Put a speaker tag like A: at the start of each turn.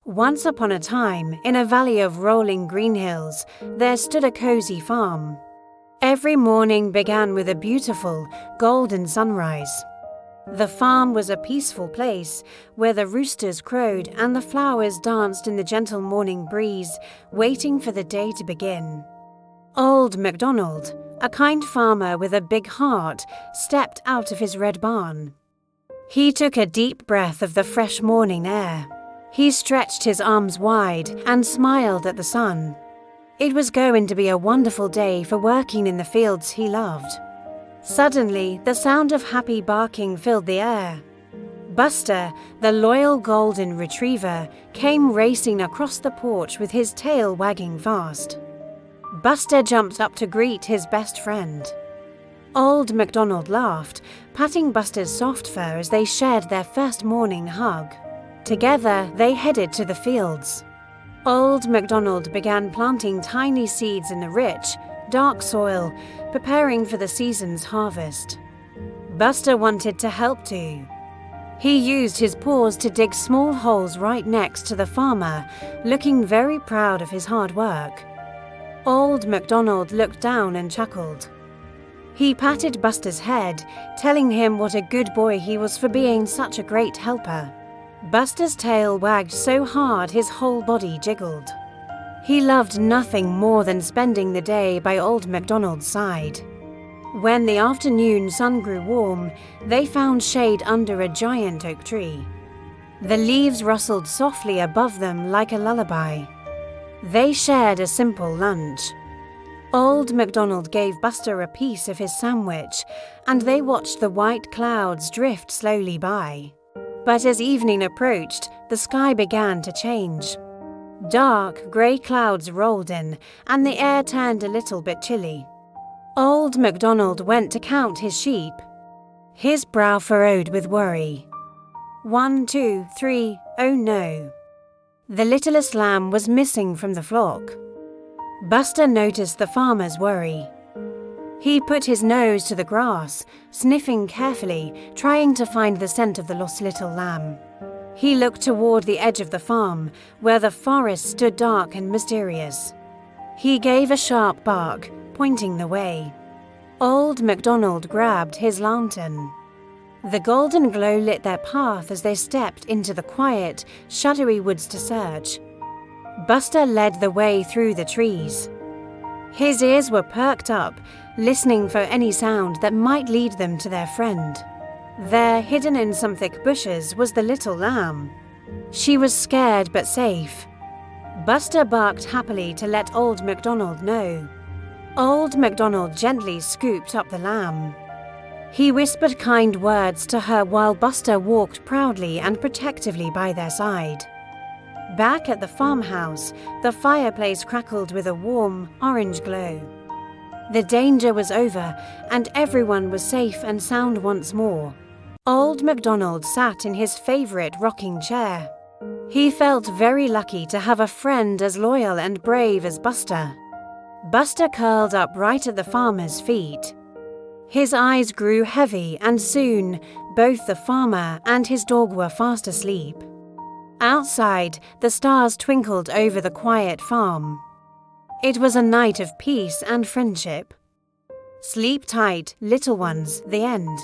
A: Once upon a time, in a valley of rolling green hills, there stood a cozy farm. Every morning began with a beautiful, golden sunrise. The farm was a peaceful place where the roosters crowed and the flowers danced in the gentle morning breeze, waiting for the day to begin. Old MacDonald, a kind farmer with a big heart, stepped out of his red barn. He took a deep breath of the fresh morning air. He stretched his arms wide and smiled at the sun. It was going to be a wonderful day for working in the fields he loved. Suddenly, the sound of happy barking filled the air. Buster, the loyal golden retriever, came racing across the porch with his tail wagging fast. Buster jumped up to greet his best friend. Old MacDonald laughed, patting Buster's soft fur as they shared their first morning hug. Together, they headed to the fields. Old MacDonald began planting tiny seeds in the rich, dark soil, preparing for the season's harvest. Buster wanted to help too. He used his paws to dig small holes right next to the farmer, looking very proud of his hard work. Old MacDonald looked down and chuckled. He patted Buster's head, telling him what a good boy he was for being such a great helper. Buster's tail wagged so hard his whole body jiggled. He loved nothing more than spending the day by Old MacDonald's side. When the afternoon sun grew warm, they found shade under a giant oak tree. The leaves rustled softly above them like a lullaby. They shared a simple lunch. Old MacDonald gave Buster a piece of his sandwich, and they watched the white clouds drift slowly by. But as evening approached, the sky began to change. Dark, grey clouds rolled in, and the air turned a little bit chilly. Old MacDonald went to count his sheep. His brow furrowed with worry. 1, 2, 3, oh no. The littlest lamb was missing from the flock. Buster noticed the farmer's worry. He put his nose to the grass, sniffing carefully, trying to find the scent of the lost little lamb. He looked toward the edge of the farm, where the forest stood dark and mysterious. He gave a sharp bark, pointing the way. Old MacDonald grabbed his lantern. The golden glow lit their path as they stepped into the quiet, shadowy woods to search. Buster led the way through the trees. His ears were perked up, listening for any sound that might lead them to their friend. There, hidden in some thick bushes, was the little lamb. She was scared but safe. Buster barked happily to let Old MacDonald know. Old MacDonald gently scooped up the lamb. He whispered kind words to her while Buster walked proudly and protectively by their side. Back at the farmhouse, the fireplace crackled with a warm, orange glow. The danger was over, and everyone was safe and sound once more. Old MacDonald sat in his favorite rocking chair. He felt very lucky to have a friend as loyal and brave as Buster. Buster curled up right at the farmer's feet. His eyes grew heavy, and soon, both the farmer and his dog were fast asleep. Outside, the stars twinkled over the quiet farm. It was a night of peace and friendship. Sleep tight, little ones, the end.